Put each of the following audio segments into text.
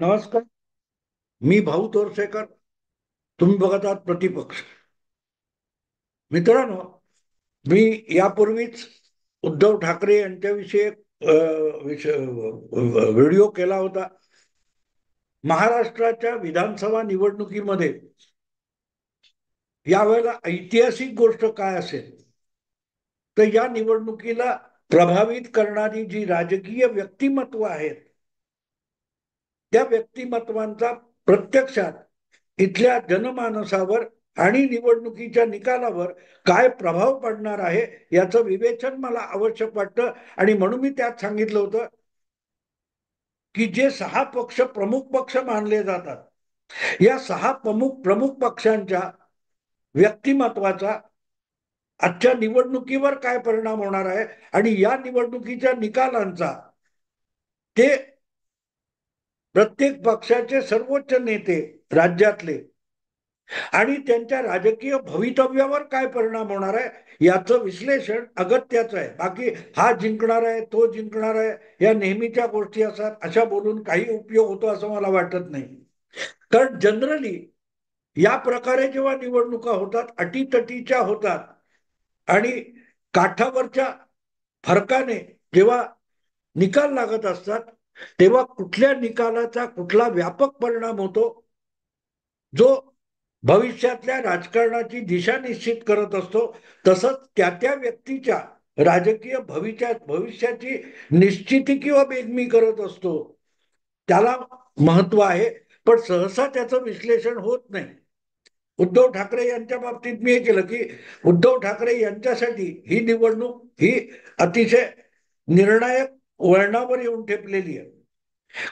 नमस्कार. मी भाऊ तोरसेकर. तुम्ही बघत आहात प्रतिपक्ष. मित्रांनो, मी यापूर्वीच उद्धव ठाकरे यांच्याविषयी व्हिडिओ केला होता. महाराष्ट्राच्या विधानसभा निवडणुकीमध्ये यावेळेला ऐतिहासिक गोष्ट काय असेल तर या निवडणुकीला प्रभावित करणारी जी राजकीय व्यक्तिमत्व आहेत त्या व्यक्तिमत्वांचा प्रत्यक्षात इथल्या जनमानसावर आणि निवडणुकीच्या निकालावर काय प्रभाव पडणार आहे याचं विवेचन मला आवश्यक वाटतं. आणि म्हणून मी त्यात सांगितलं होतं की जे 6 पक्ष प्रमुख पक्ष मानले जातात या 6 प्रमुख पक्षांच्या व्यक्तिमत्वाचा आजच्या निवडणुकीवर काय परिणाम होणार आहे आणि या निवडणुकीच्या निकालांचा ते प्रत्येक पक्षाचे सर्वोच्च नेते राज्यातले आणि त्यांच्या राजकीय भवितव्यावर काय परिणाम होणार आहे याचं विश्लेषण अगत्याचं आहे. बाकी हा जिंकणार आहे, तो जिंकणार आहे, या नेहमीच्या गोष्टी असतात, अशा बोलून काही उपयोग होतो असं मला वाटत नाही. कारण जनरली या प्रकारे जेव्हा निवडणुका होतात, अटीतटीच्या होतात आणि काठावरच्या फरकाने जेव्हा निकाल लागत असतात, तेव्हा कुठल्या निकालाचा कुठला व्यापक परिणाम होतो जो भविष्यातल्या राजकारणाची दिशा निश्चित करत असतो. तसंच त्या त्या व्यक्तीच्या राजकीय भविष्याची निश्चिती किंवा बेगमी करत असतो. त्याला महत्व आहे, पण सहसा त्याचं विश्लेषण होत नाही. उद्धव ठाकरे यांच्या बाबतीत मी हे केलं की उद्धव ठाकरे यांच्यासाठी ही निवडणूक ही अतिशय निर्णायक वळणावर येऊन ठेपलेली आहे.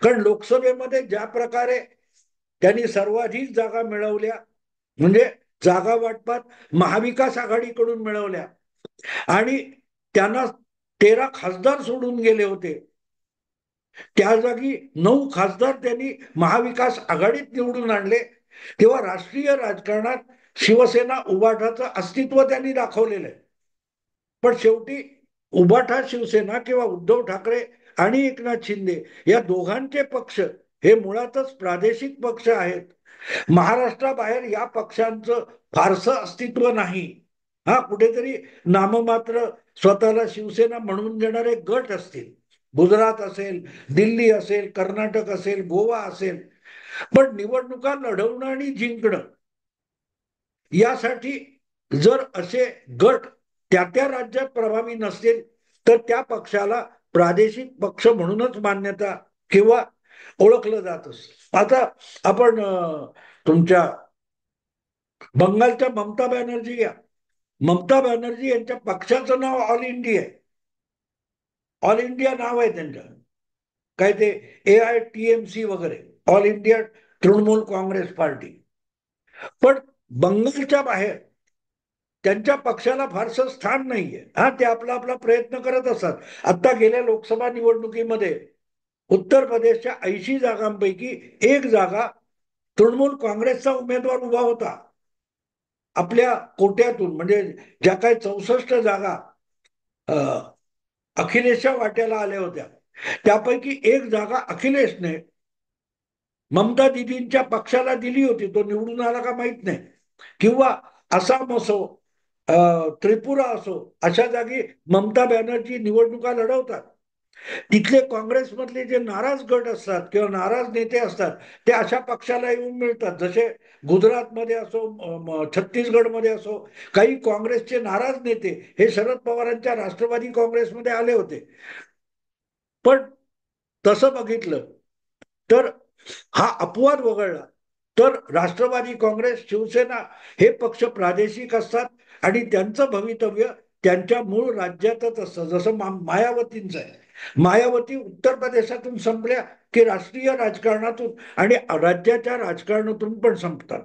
कारण लोकसभेमध्ये ज्या प्रकारे त्यांनी सर्वाधिक जागा मिळवल्या, म्हणजे जागा वाटपात महाविकास आघाडीकडून मिळवल्या आणि त्यांना 13 खासदार सोडून गेले होते, त्या जागी 9 खासदार त्यांनी महाविकास आघाडीत निवडून आणले. तेव्हा राष्ट्रीय राजकारणात शिवसेना उभाठाचं अस्तित्व त्यांनी दाखवलेलं आहे. पण शेवटी उभाठा शिवसेना किंवा उद्धव ठाकरे आणि एकनाथ शिंदे या दोघांचे पक्ष हे मुळातच प्रादेशिक पक्ष आहेत. महाराष्ट्राबाहेर या पक्षांचं फारसं अस्तित्व नाही. हा, कुठेतरी नाममात्र स्वतःला शिवसेना म्हणून देणारे गट असतील, गुजरात असेल, दिल्ली असेल, कर्नाटक असेल, गोवा असेल. पण निवडणुका लढवणं आणि जिंकणं यासाठी जर असे गट त्या त्या राज्यात प्रभावी नसतील तर त्या पक्षाला प्रादेशिक पक्ष म्हणूनच मान्यता किंवा ओळखलं जात असतं. आता आपण तुमच्या बंगालच्या ममता बॅनर्जी घ्या. ममता बॅनर्जी यांच्या पक्षाचं नाव ऑल इंडिया आहे. ऑल इंडिया नाव आहे त्यांचं. काय ते AITMC वगैरे, all India Trinamool Congress party. पण बंगालच्या बाहेर त्यांच्या पक्षाला फारसं स्थान नाहीये. हा, ते आपला आपला प्रयत्न करत असतात. आता गेल्या लोकसभा निवडणुकीमध्ये उत्तर प्रदेशच्या 80 जागांपैकी 1 जागा तृणमूल काँग्रेसचा उमेदवार उभा होता आपल्या कोट्यातून. म्हणजे ज्या काही 64 जागा अखिलेशच्या वाट्याला आल्या होत्या त्यापैकी 1 जागा अखिलेशने ममता दिदींच्या पक्षाला दिली होती. तो निवडून आला का माहित नाही. किंवा आसाम असो, त्रिपुरा असो, अशा जागी ममता बॅनर्जी निवडणुका लढवतात. तिथले काँग्रेसमधले जे नाराज गट असतात किंवा नाराज नेते असतात ते अशा पक्षाला येऊन मिळतात. जसे गुजरातमध्ये असो, छत्तीसगडमध्ये असो, काही काँग्रेसचे नाराज नेते हे शरद पवारांच्या राष्ट्रवादी काँग्रेसमध्ये आले होते. पण तसं बघितलं तर हा अपवाद वगळला तर राष्ट्रवादी काँग्रेस, शिवसेना हे पक्ष प्रादेशिक असतात आणि त्यांचं भवितव्य त्यांच्या मूळ राज्यातच असतं. जसं मायावतींचं आहे. मायावती उत्तर प्रदेशातून संपल्या की राष्ट्रीय राजकारणातून आणि राज्याच्या राजकारणातून पण संपतात.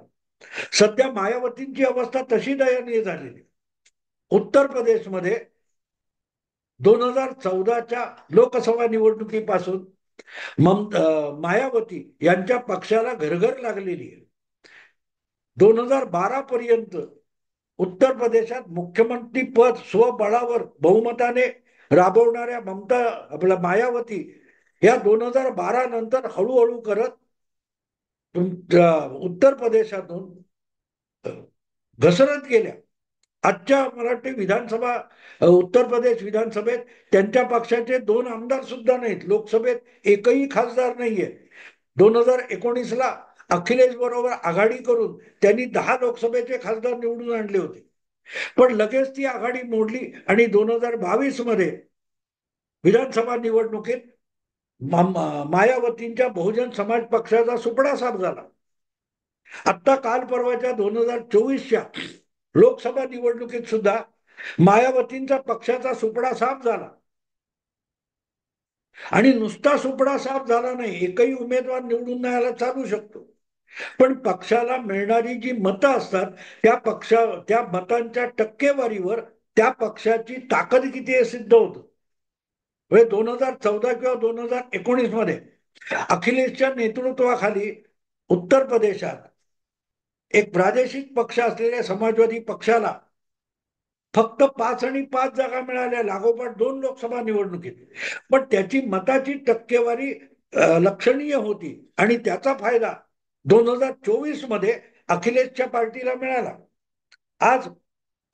सध्या मायावतींची अवस्था तशी दयनीय झालेली. उत्तर प्रदेशमध्ये 2014च्या लोकसभा निवडणुकीपासून मायावती यांच्या पक्षाला घरघर लागलेली आहे. 2012 पर्यंत उत्तर प्रदेशात मुख्यमंत्री पद स्वबळावर बहुमताने राबवणाऱ्या मायावती या 2012 नंतर हळूहळू करत तुमच्या उत्तर प्रदेशातून घसरत गेल्या. आजच्या मला वाटते विधानसभा, उत्तर प्रदेश विधानसभेत त्यांच्या पक्षाचे 2 आमदार सुद्धा नाहीत, लोकसभेत एकही खासदार नाहीये. 2019ला अखिलेश बरोबर आघाडी करून त्यांनी 10 लोकसभेचे खासदार निवडून आणले होते. पण लगेच ती आघाडी मोडली आणि 2022 मध्ये विधानसभा निवडणुकीत मायावतींच्या बहुजन समाज पक्षाचा सुपडा साफ झाला. आता काल परवाच्या 2024च्या लोकसभा निवडणुकीत सुद्धा मायावतींचा पक्षाचा सुपडा साफ झाला. आणि नुसता सुपडा साफ झाला नाही, एकही उमेदवार निवडून नाही आला चालू शकतो, पण पक्षाला मिळणारी जी मतं असतात त्या मतांच्या टक्केवारीवर त्या पक्षाची ताकद किती हे सिद्ध होतं. 2014 किंवा 2019 मध्ये अखिलेशच्या नेतृत्वाखाली उत्तर प्रदेशात एक प्रादेशिक पक्ष असलेल्या समाजवादी पक्षाला फक्त 5 आणि 5 जागा मिळाल्या लागोपाठ 2 लोकसभा निवडणुकीत. पण त्याची मताची टक्केवारी लक्षणीय होती आणि त्याचा फायदा 2024 मध्ये अखिलेशच्या पार्टीला मिळाला. आज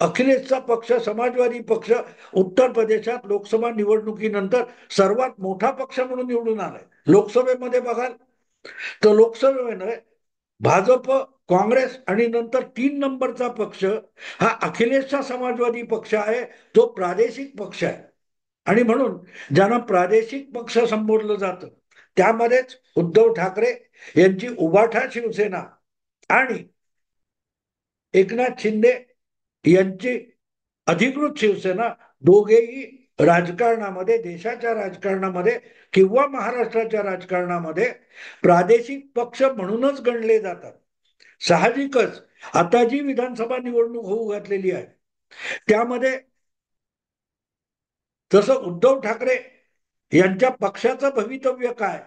अखिलेशचा पक्ष समाजवादी पक्ष उत्तर प्रदेशात लोकसभा निवडणुकीनंतर सर्वात मोठा पक्ष म्हणून निवडून आलाय. लोकसभेमध्ये बघाल तर लोकसभेमध्ये भाजप, काँग्रेस आणि नंतर 3 नंबरचा पक्ष हा अखिलेशचा समाजवादी पक्ष आहे, तो प्रादेशिक पक्ष आहे. आणि म्हणून ज्यांना प्रादेशिक पक्ष संबोधलं जातं त्यामध्येच उद्धव ठाकरे यांची उभाठा शिवसेना आणि एकनाथ शिंदे यांची अधिकृत शिवसेना, दोघेही राजकारणामध्ये, देशाच्या राजकारणामध्ये किंवा महाराष्ट्राच्या राजकारणामध्ये प्रादेशिक पक्ष म्हणूनच गणले जातात. साहजिकच आता जी विधानसभा निवडणूक होऊ घातलेली आहे त्यामध्ये जसं उद्धव ठाकरे यांच्या पक्षाचं भवितव्य काय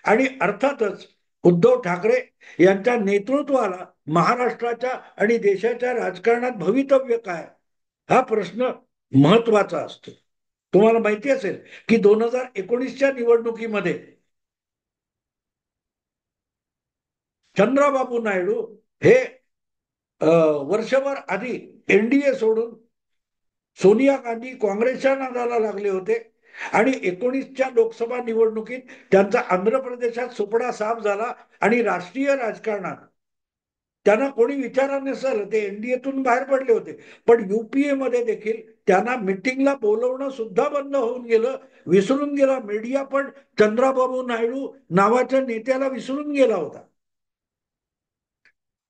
आणि अर्थातच उद्धव ठाकरे यांच्या नेतृत्वाला महाराष्ट्राच्या आणि देशाच्या राजकारणात भवितव्य काय हा प्रश्न महत्वाचा असतो. तुम्हाला माहिती असेल की 2019च्या निवडणुकीमध्ये चंद्रबाबू नायडू हे वर्षभर आधी एनडीए सोडून सोनिया गांधी काँग्रेसच्या नादाला लागले होते आणि 19च्या लोकसभा निवडणुकीत त्यांचा आंध्र प्रदेशात सुपडा साफ झाला आणि राष्ट्रीय राजकारणात त्यांना कोणी विचारला नसेल, ते एनडीएतून बाहेर पडले होते, पण युपीए मध्ये देखील त्यांना मिटिंगला बोलवणं सुद्धा बंद होऊन गेलं, विसरून गेला मीडिया, पण चंद्रबाबू नायडू नावाच्या नेत्याला विसरून गेला होता.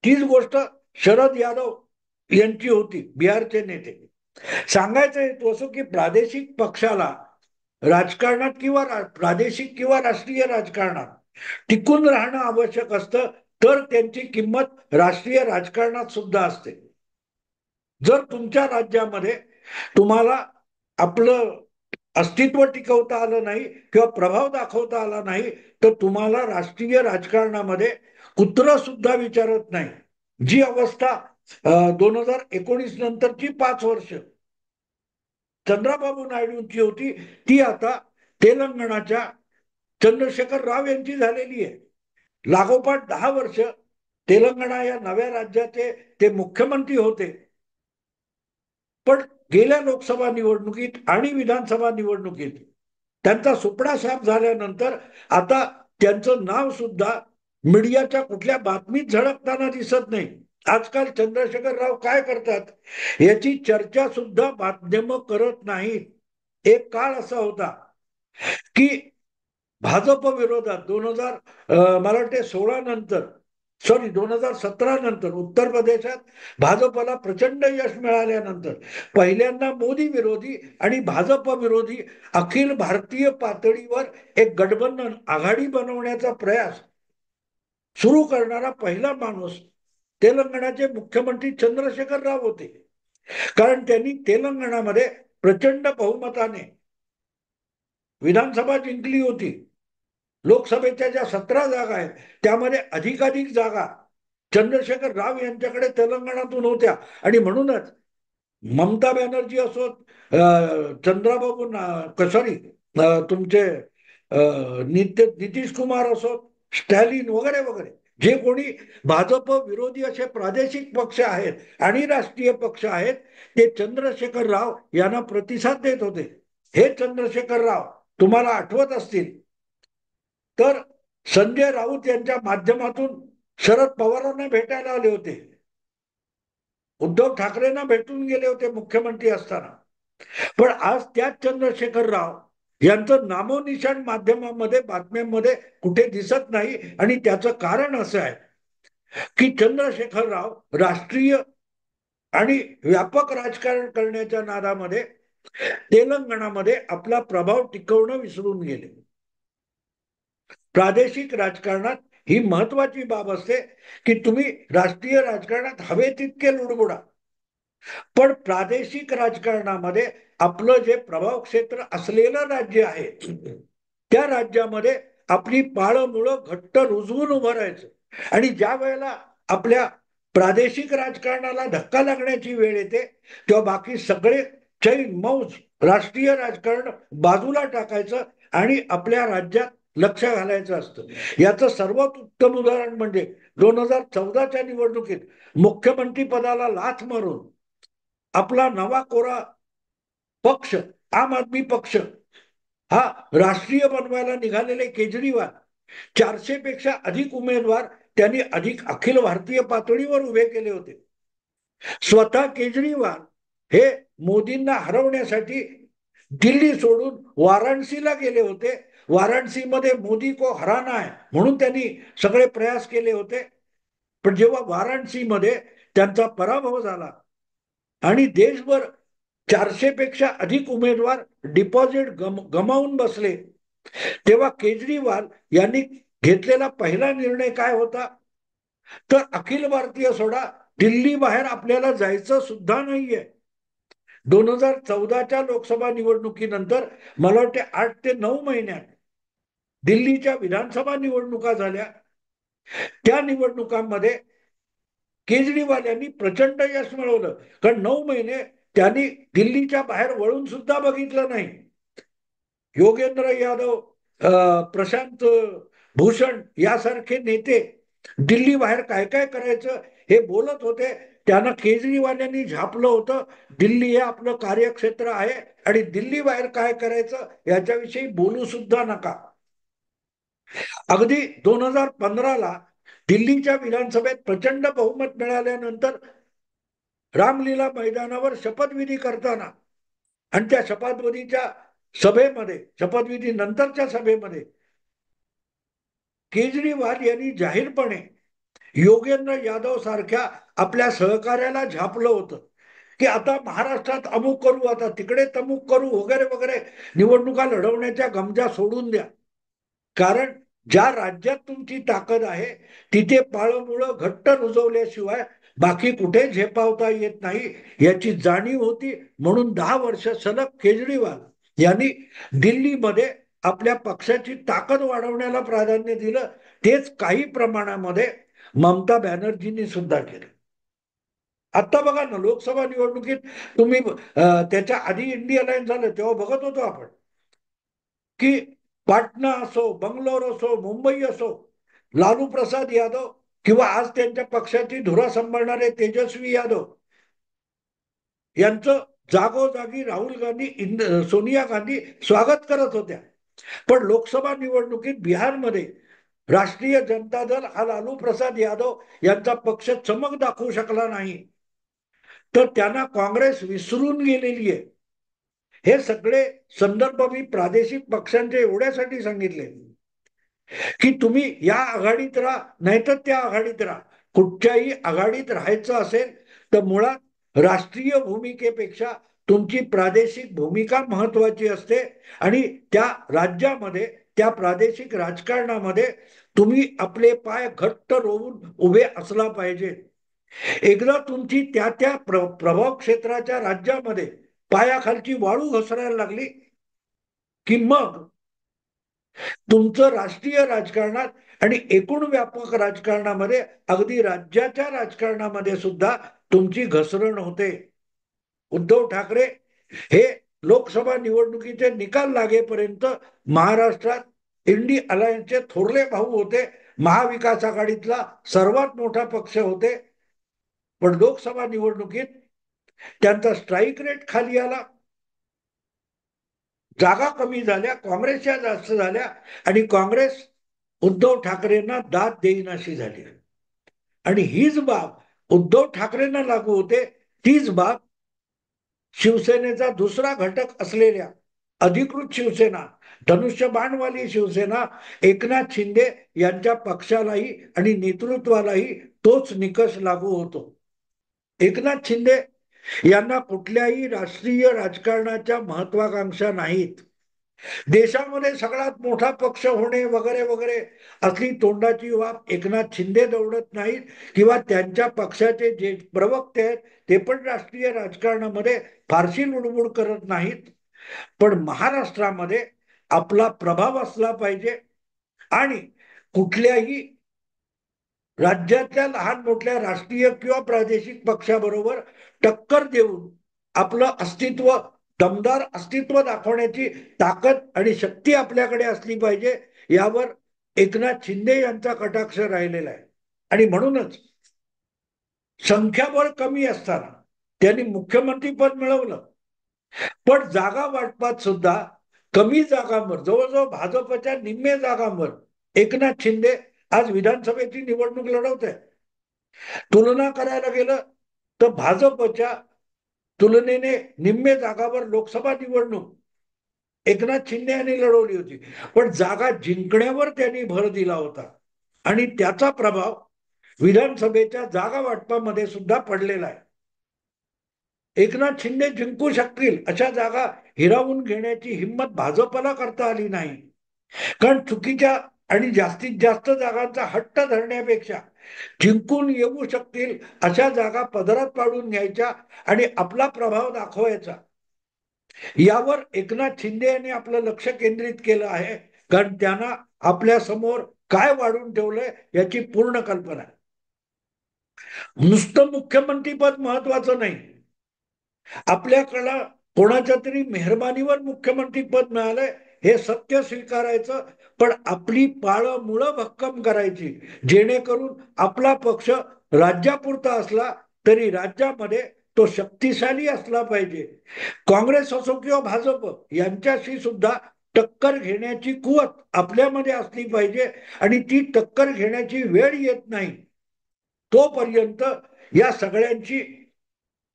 तीच गोष्ट शरद यादव यांची होती, बिहारचे नेते. सांगायचं हेतू असो की प्रादेशिक पक्षाला राजकारणात किंवा प्रादेशिक किंवा राष्ट्रीय राजकारणात टिकून राहणं आवश्यक असतं, तर त्यांची किंमत राष्ट्रीय राजकारणात सुद्धा असते. जर तुमच्या राज्यामध्ये तुम्हाला आपलं अस्तित्व टिकवता आलं नाही किंवा प्रभाव दाखवता आला नाही तर तुम्हाला राष्ट्रीय राजकारणामध्ये कुत्र सुद्धा विचारत नाही. जी अवस्था 2019 नंतरची 5 वर्ष चंद्रबाबू नायडूंची होती ती आता तेलंगणाच्या चंद्रशेखर राव यांची झालेली आहे. लागोपाठ 10 वर्ष तेलंगणा या नव्या राज्याचे ते मुख्यमंत्री होते, पण गेल्या लोकसभा निवडणुकीत आणि विधानसभा निवडणुकीत त्यांचा सुपडा साफ झाल्यानंतर आता त्यांचं नाव सुद्धा मीडियाच्या कुठल्या बातमीत झळकताना दिसत नाही. आजकाल चंद्रशेखर राव काय करतात याची चर्चा सुद्धा माध्यम करत नाहीत. एक काळ असा होता की भाजप विरोधात 2016 नंतर 2017 नंतर उत्तर प्रदेशात भाजपला प्रचंड यश मिळाल्यानंतर पहिल्यांदा मोदी विरोधी आणि भाजप विरोधी अखिल भारतीय पातळीवर एक गठबंधन आघाडी बनवण्याचा प्रयास सुरू करणारा पहिला माणूस तेलंगणाचे मुख्यमंत्री चंद्रशेखर राव होते. कारण त्यांनी तेलंगणामध्ये प्रचंड बहुमताने विधानसभा जिंकली होती. लोकसभेच्या ज्या 17 जागा आहेत त्यामध्ये अधिकाधिक जागा चंद्रशेखर राव यांच्याकडे तेलंगणातून होत्या आणि म्हणूनच ममता बॅनर्जी असोत, चंद्रबाबू सॉरी तुमचे नितीश कुमार असोत, स्टॅलिन वगैरे वगैरे जे कोणी भाजप विरोधी असे प्रादेशिक पक्ष आहेत आणि राष्ट्रीय पक्ष आहेत ते चंद्रशेखर राव यांना प्रतिसाद देत होते. हे चंद्रशेखर राव तुम्हाला आठवत असतील तर संजय राऊत यांच्या माध्यमातून शरद पवारांना भेटायला आले होते. उद्धव ठाकरेंना भेटून गेले होते मुख्यमंत्री असताना. पण आज त्याच चंद्रशेखर राव यांचं नामोनिशाण माध्यमांमध्ये बातम्यांमध्ये कुठे दिसत नाही. आणि त्याचं कारण असं आहे की चंद्रशेखर राव राष्ट्रीय आणि व्यापक राजकारण करण्याच्या नादामध्ये तेलंगणामध्ये आपला प्रभाव टिकवणं विसरून गेले. प्रादेशिक राजकारणात ही महत्वाची बाब असते की तुम्ही राष्ट्रीय राजकारणात हवे तितके लुडबुडा, पण प्रादेशिक राजकारणामध्ये आपलं जे प्रभाव क्षेत्र असलेलं राज्य आहे त्या राज्यामध्ये आपली पाळंमुळं घट्ट रुजवून उभं राहायचं. आणि ज्या वेळेला आपल्या प्रादेशिक राजकारणाला धक्का लागण्याची वेळ येते तेव्हा बाकी सगळे चैन मौज राष्ट्रीय राजकारण बाजूला टाकायचं आणि आपल्या राज्यात लक्ष घालायचं असतं. याचं सर्वात उत्तम उदाहरण म्हणजे 2014च्या निवडणुकीत मुख्यमंत्री पदाला लाथ मारून आपला नवा कोरा पक्ष आम आदमी पक्ष हा राष्ट्रीय बनवायला निघालेले केजरीवाल 400 पेक्षा अधिक उमेदवार त्यांनी अधिक अखिल भारतीय पातळीवर उभे केले होते. स्वतः केजरीवाल हे मोदींना हरवण्यासाठी दिल्ली सोडून वाराणसीला गेले होते. वाराणसीमध्ये मोदी को हराना आहे म्हणून त्यांनी सगळे प्रयास केले होते. पण जेव्हा वाराणसीमध्ये त्यांचा पराभव झाला आणि देशभर 400 पेक्षा अधिक उमेदवार डिपॉझिट गमावून बसले तेव्हा केजरीवाल यांनी घेतलेला पहिला निर्णय काय होता तर अखिल भारतीय सोडा दिल्ली बाहेर आपल्याला जायचं सुद्धा नाहीये. 2014च्या लोकसभा निवडणुकीनंतर मला वाटते 8 ते 9 महिन्यात दिल्लीच्या विधानसभा निवडणुका झाल्या. त्या निवडणुकांमध्ये केजरीवाल यांनी प्रचंड यश मिळवलं कारण 9 महिने त्यांनी दिल्लीच्या बाहेर वळून सुद्धा बघितलं नाही. योगेंद्र यादव, प्रशांत भूषण यासारखे नेते दिल्ली बाहेर काय काय करायचं हे बोलत होते. त्यांना केजरीवाल यांनी झापलं होतं दिल्ली हे आपलं कार्यक्षेत्र आहे आणि दिल्ली बाहेर काय करायचं याच्याविषयी बोलू सुद्धा नका. अगदी 2015ला दिल्लीच्या विधानसभेत प्रचंड बहुमत मिळाल्यानंतर रामलीला मैदानावर शपथविधी करताना आणि त्या शपथविधीच्या सभेमध्ये शपथविधी नंतरच्या सभेमध्ये केजरीवाल यांनी जाहीरपणे योगेंद्र यादव सारख्या आपल्या सहकार्याला झापलं होतं की आता महाराष्ट्रात अमुक करू आता तिकडे तमुक करू वगैरे वगैरे निवडणुका लढवण्याच्या गमजा सोडून द्या. कारण ज्या राज्यात तुमची ताकद आहे तिथे पाळंमुळं घट्ट रुजवल्याशिवाय बाकी कुठे झेपावता येत नाही याची जाणीव होती. म्हणून 10 वर्ष सलग केजरीवाल यांनी दिल्लीमध्ये आपल्या पक्षाची ताकद वाढवण्याला प्राधान्य दिलं. तेच काही प्रमाणामध्ये ममता बॅनर्जींनी सुद्धा केलं. आता बघा ना लोकसभा निवडणुकीत तुम्ही त्याच्या आधी इंडिया लाईन झालं तेव्हा बघत होतो आपण की पाटणा असो बंगलोर असो मुंबई असो लालू प्रसाद यादव किंवा आज त्यांच्या पक्षाची धुरा सांभाळणारे तेजस्वी यादव यांचं जागोजागी राहुल गांधी सोनिया गांधी स्वागत करत होत्या. पण लोकसभा निवडणुकीत बिहारमध्ये राष्ट्रीय जनता दल हा लालू प्रसाद यादव यांचा पक्ष चमक दाखवू शकला नाही तर त्यांना काँग्रेस विसरून गेलेली आहे. हे सगळे संदर्भ मी प्रादेशिक पक्षांचे एवढ्यासाठी सांगितले की तुम्ही या आघाडीत राहा नाहीतर त्या आघाडीत राहा. कुठच्याही आघाडीत राहायचं असेल तर मुळात राष्ट्रीय भूमिकेपेक्षा तुमची प्रादेशिक भूमिका महत्वाची असते आणि त्या राज्यामध्ये त्या प्रादेशिक राजकारणामध्ये तुम्ही आपले पाय घट्ट रोवून उभे असला पाहिजे. एकदा तुमची त्या त्या प्रभाव क्षेत्राच्या राज्यामध्ये पायाखालची वाळू घसरायला लागली की मग तुमचं राष्ट्रीय राजकारणात आणि एकूण व्यापक राजकारणामध्ये अगदी राज्याच्या राजकारणामध्ये सुद्धा तुमची घसरण होते. उद्धव ठाकरे हे लोकसभा निवडणुकीचे निकाल लागेपर्यंत महाराष्ट्रात इंडी अलायन्सचे थोरले भाऊ होते. महाविकास आघाडीतला सर्वात मोठा पक्ष होते, पण लोकसभा निवडणुकीत त्यांचा स्ट्राईक रेट खाली आला, जागा कमी झाल्या, काँग्रेसच्या जास्त झाल्या आणि काँग्रेस उद्धव ठाकरेंना दाद देईनाशी झाली. आणि हीच बाब उद्धव ठाकरेंना लागू होते. तीच बाब शिवसेनेचा दुसरा घटक असलेल्या अधिकृत शिवसेना, धनुष्यबाणवाली शिवसेना, एकनाथ शिंदे यांच्या पक्षालाही आणि नेतृत्वालाही तोच निकष लागू होतो. एकनाथ शिंदे यांना कुठल्याही राष्ट्रीय राजकारणाच्या महत्वाकांक्षा नाहीत. देशामध्ये सगळ्यात मोठा पक्ष होणे वगैरे वगैरे असली तोंडाची वाप एकनाथ शिंदे दौडत नाहीत, किंवा त्यांच्या पक्षाचे जे प्रवक्ते आहेत ते पण राष्ट्रीय राजकारणामध्ये फारशी लुडबुड करत नाहीत. पण महाराष्ट्रामध्ये आपला प्रभाव असला पाहिजे आणि कुठल्याही राज्यातल्या लहान मोठ्या राष्ट्रीय किंवा प्रादेशिक पक्षाबरोबर टक्कर देऊन आपलं अस्तित्व, दमदार अस्तित्व दाखवण्याची ताकद आणि शक्ती आपल्याकडे असली पाहिजे. यावर एकनाथ शिंदे यांचा कटाक्ष राहिलेला आहे. आणि म्हणूनच संख्याबळ कमी असताना त्यांनी मुख्यमंत्री पद मिळवलं, पण जागा वाटपात सुद्धा कमी जागांवर, जवळजवळ भाजपच्या निम्मे जागांवर एकनाथ शिंदे आज विधानसभेची निवडणूक लढवत आहे. तुलना करायला गेलं तर भाजपच्या तुलनेने निम्मे जागावर लोकसभा निवडणूक एकनाथ शिंदे यांनी लढवली होती, पण जागा जिंकण्यावर त्यांनी भर दिला होता आणि त्याचा प्रभाव विधानसभेच्या जागा वाटपामध्ये सुद्धा पडलेला आहे. एकनाथ शिंदे जिंकू शकतील अशा जागा हिरावून घेण्याची हिंमत भाजपला करता आली नाही. कारण चुकीच्या आणि जास्तीत जास्त जागांचा हट्ट धरण्यापेक्षा जिंकून येऊ शकतील अशा जागा पदरात पाडून घ्यायच्या आणि आपला प्रभाव दाखवायचा, यावर एकनाथ शिंदे यांनी आपलं लक्ष केंद्रित केलं आहे. कारण त्यांना आपल्या समोर काय वाढून ठेवलंय याची पूर्ण कल्पना आहे. नुसतं मुख्यमंत्रीपद महत्वाचं नाही, आपल्याकडं कोणाच्या तरी मेहरबानीवर मुख्यमंत्री पद मिळालंय हे सत्य स्वीकारायचं, पण आपली पाळं मुळं भक्कम करायची, जेणेकरून आपला पक्ष राज्यापुरता असला तरी राज्यामध्ये तो शक्तिशाली असला पाहिजे. काँग्रेस असो किंवा भाजप यांच्याशी सुद्धा टक्कर घेण्याची कुवत आपल्यामध्ये असली पाहिजे आणि ती टक्कर घेण्याची वेळ येत नाही तोपर्यंत या सगळ्यांची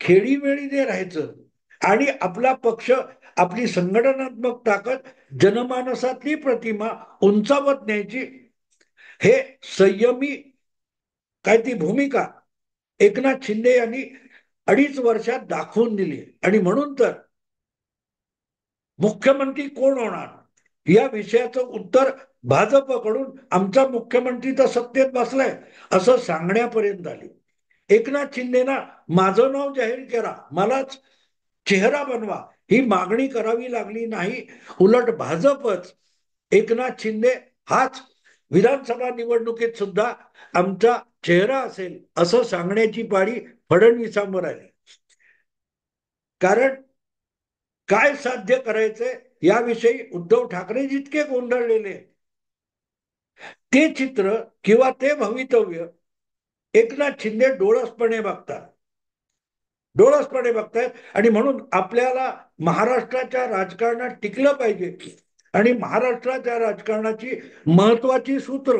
खेळीमेळीने राहायचं आणि आपला पक्ष, आपली संघटनात्मक ताकद, जनमानसातली प्रतिमा उंचावत न्यायची, हे संयमी काय ती भूमिका एकनाथ शिंदे यांनी 2.5 वर्षात दाखवून दिली. आणि म्हणून तर मुख्यमंत्री कोण होणार या विषयाचं उत्तर भाजपकडून आमचा मुख्यमंत्री तर सत्तेत बसलाय असं सांगण्यापर्यंत आली. एकनाथ शिंदेना माझं नाव जाहीर करा, मलाच चेहरा बनवा ही मागणी करावी लागली नाही. उलट भाजपच एकनाथ शिंदे हाच विधानसभा निवडणुकीत सुद्धा आमचा चेहरा असेल असं सांगण्याची पाळी फडणवीसांवर आली. कारण काय साध्य करायचंय याविषयी उद्धव ठाकरे जितके गोंधळलेले ते चित्र किंवा ते भवितव्य एकनाथ शिंदे डोळसपणे बघतायत. आणि म्हणून आपल्याला महाराष्ट्राच्या राजकारणात टिकलं पाहिजे आणि महाराष्ट्राच्या राजकारणाची महत्वाची सूत्र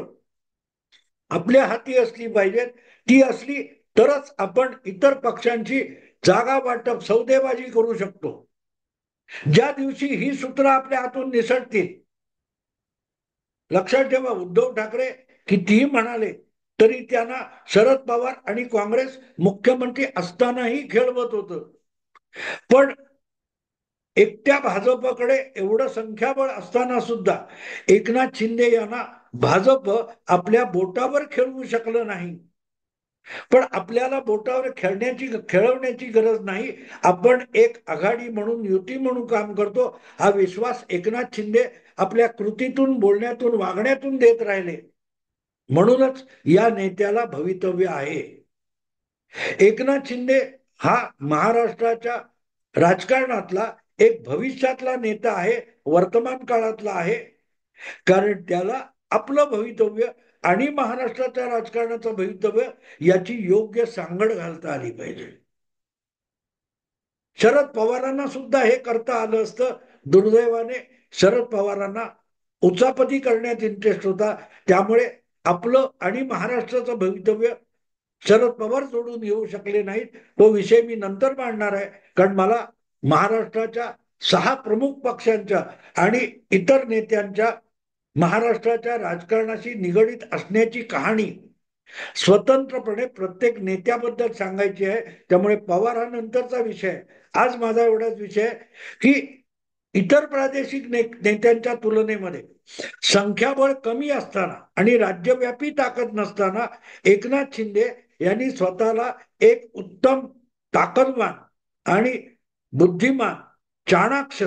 आपल्या हाती असली पाहिजेत. ती असली तरच आपण इतर पक्षांची जागा वाटप, सौदेबाजी करू शकतो. ज्या दिवशी ही सूत्र आपल्या हातून निसटतील, लक्षात ठेवा, उद्धव ठाकरे कितीही म्हणाले तरी त्यांना शरद पवार आणि काँग्रेस मुख्यमंत्री असतानाही खेळवत होतं. पण एकट्या भाजपकडे एवढं संख्याबळ असताना सुद्धा एकनाथ शिंदे यांना भाजप आपल्या बोटावर खेळवू शकलं नाही. पण आपल्याला बोटावर खेळवण्याची गरज नाही. आपण एक आघाडी म्हणून, युती म्हणून काम करतो हा विश्वास एकनाथ शिंदे आपल्या कृतीतून, बोलण्यातून, वागण्यातून देत राहिले. म्हणूनच या नेत्याला भवितव्य आहे. एकनाथ शिंदे हा महाराष्ट्राच्या राजकारणातला एक भविष्यातला नेता आहे, वर्तमान काळातला आहे. कारण त्याला आपलं भवितव्य आणि महाराष्ट्राच्या राजकारणाचं भवितव्य याची योग्य सांगड घालता आली पाहिजे. शरद पवारांना सुद्धा हे करता आलं असतं. दुर्दैवाने शरद पवारांना उचापती करण्यात इंटरेस्ट होता, त्यामुळे आपलं आणि महाराष्ट्राचं भवितव्य शरद पवार जोडून येऊ शकले नाहीत. तो विषय मी नंतर मांडणार आहे, कारण मला महाराष्ट्राच्या 6 प्रमुख पक्षांच्या आणि इतर नेत्यांच्या महाराष्ट्राच्या राजकारणाशी निगडीत असण्याची कहाणी स्वतंत्रपणे प्रत्येक नेत्याबद्दल सांगायची आहे. त्यामुळे पवार हा नंतरचा विषय आहे. आज माझा एवढाच विषय की इतर प्रादेशिक नेत्यांच्या तुलनेमध्ये संख्याबळ कमी असताना आणि राज्यव्यापी ताकद नसताना एकनाथ शिंदे यांनी स्वतःला एक उत्तम ताकदवान आणि बुद्धिमान चाणाक्ष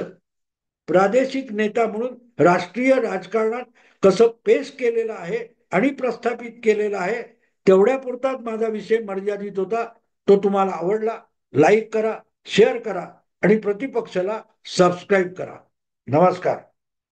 प्रादेशिक नेता म्हणून राष्ट्रीय राजकारणात कसं पेश केलेलं आहे आणि प्रस्थापित केलेला आहे. तेवढ्या पुरताच माझा विषय मर्यादित होता. तो तुम्हाला आवडला, लाईक करा, शेअर करा आणि प्रतिपक्षाला सबस्क्राईब करा. नमस्कार.